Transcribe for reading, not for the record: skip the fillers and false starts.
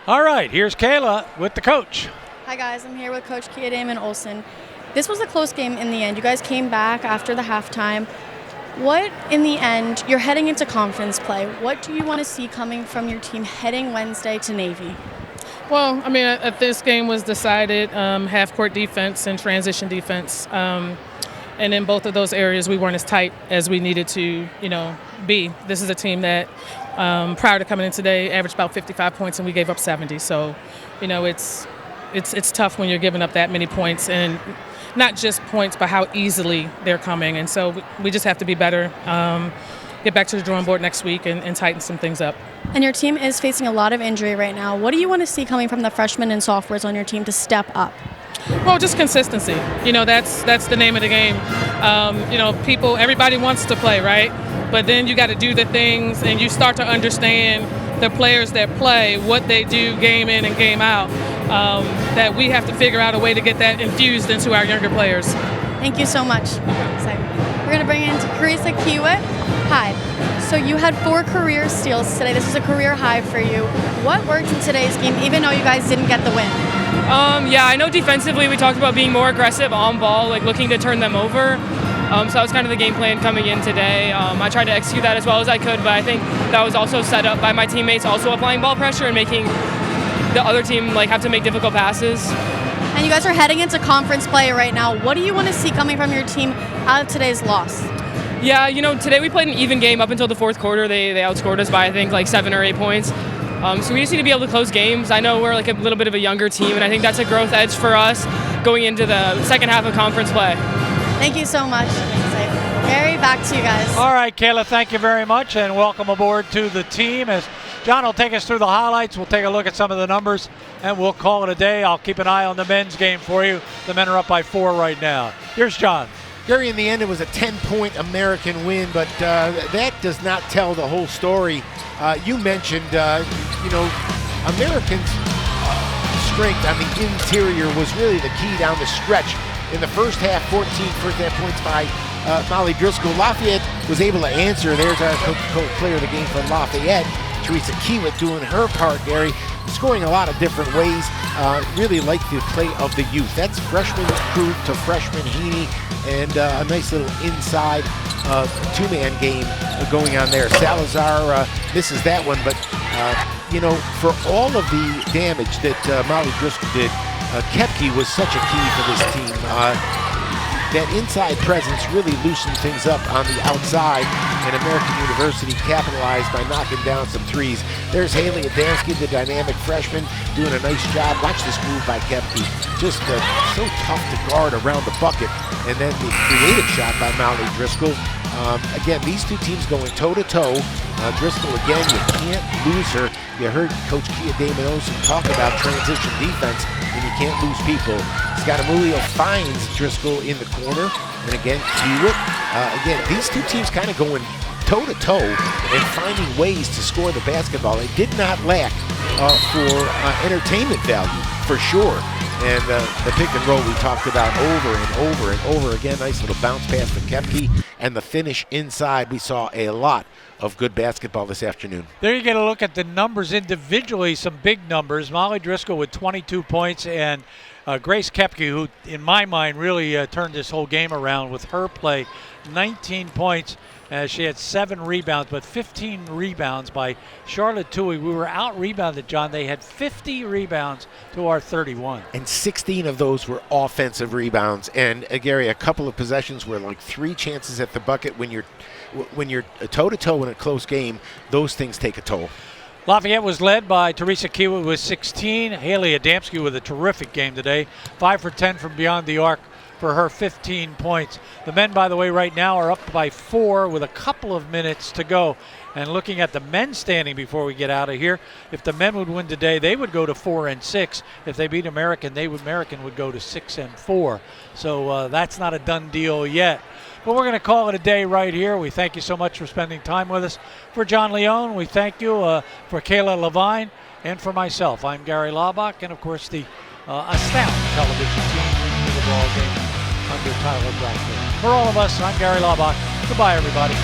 All right, here's Kayla with the coach. Hi guys, I'm here with Coach Kia Damon Olson. This was a close game in the end. You guys came back after the halftime. What, in the end, you're heading into conference play. What do you want to see coming from your team heading Wednesday to Navy? Well, I mean, this game was decided half-court defense and transition defense. And in both of those areas, we weren't as tight as we needed to, be. This is a team that, prior to coming in today, averaged about 55 points, and we gave up 70. So, it's tough when you're giving up that many points, and not just points, but how easily they're coming. And so we just have to be better, get back to the drawing board next week and tighten some things up. And your team is facing a lot of injury right now. What do you want to see coming from the freshmen and sophomores on your team to step up? Well, just consistency. That's the name of the game. Everybody wants to play, right? But then you got to do the things, and you start to understand the players that play, what they do game in and game out, that we have to figure out a way to get that infused into our younger players. Thank you so much. We're going to bring in Carissa Kiewit. Hi. So you had 4 career steals today. This is a career high for you. What worked in today's game, even though you guys didn't get the win? I know defensively we talked about being more aggressive on ball, like looking to turn them over. So that was kind of the game plan coming in today. I tried to execute that as well as I could, but I think that was also set up by my teammates also applying ball pressure and making the other team have to make difficult passes. And you guys are heading into conference play right now. What do you want to see coming from your team out of today's loss? Yeah, today we played an even game up until the fourth quarter. They outscored us by, I think, 7 or 8 points. So we just need to be able to close games. I know we're a little bit of a younger team, and I think that's a growth edge for us going into the second half of conference play. Thank you so much. Gary, back to you guys. All right, Kayla, thank you very much, and welcome aboard to the team. As John will take us through the highlights, we'll take a look at some of the numbers, and we'll call it a day. I'll keep an eye on the men's game for you. The men are up by 4 right now. Here's John. Gary, in the end, it was a 10-point American win, but that does not tell the whole story. You mentioned, Americans' strength on the interior was really the key down the stretch. In the first half, 14 first-half points by Molly Driscoll. Lafayette was able to answer. There's our Coca-Cola player of the game for Lafayette, Teresa Kiewit, doing her part, Gary, scoring a lot of different ways. Really like the play of the youth. That's freshman Krug to freshman Heaney, and a nice little inside two-man game going on there. Salazar misses that one, but for all of the damage that Molly Driscoll did, Kepke was such a key for this team. That inside presence really loosened things up on the outside, and American University capitalized by knocking down some threes. There's Haley Adamski, the dynamic freshman, doing a nice job. Watch this move by Kepke. Just so tough to guard around the bucket. And then the creative shot by Molly Driscoll. Again, these two teams going toe-to-toe. Driscoll, again, you can't lose her. You heard Coach Kia Damon Olson talk about transition defense, and you can't lose people. Scott Amulio finds Driscoll in the corner, and again, Kiewit. Again, these two teams kind of going toe-to-toe and finding ways to score the basketball. They did not lack for entertainment value, for sure. And the pick and roll we talked about over and over and over again. Nice little bounce pass to Kepke. And the finish inside, we saw a lot of good basketball this afternoon. There you get a look at the numbers individually, some big numbers. Molly Driscoll with 22 points, and Grace Kepke, who in my mind really turned this whole game around with her play, 19 points. She had 7 rebounds, but 15 rebounds by Charlotte Toohey. We were out-rebounded, John. They had 50 rebounds to our 31. And 16 of those were offensive rebounds. And, Gary, a couple of possessions were 3 chances at the bucket. When you're toe-to-toe in a close game, those things take a toll. Lafayette was led by Teresa Kiewit with 16. Haley Adamski with a terrific game today. 5 for 10 from beyond the arc for her 15 points. The men, by the way, right now are up by 4 with a couple of minutes to go. And looking at the men standing before we get out of here, if the men would win today, they would go to 4-6. If they beat American, American would go to 6-4. So that's not a done deal yet. But we're going to call it a day right here. We thank you so much for spending time with us. For John Leone, we thank you. For Kayla Levine, and for myself, I'm Gary Laubach, and of course the astounding television team bringing you the ball game under Tyler Blackburn. For all of us, I'm Gary Laubach. Goodbye, everybody.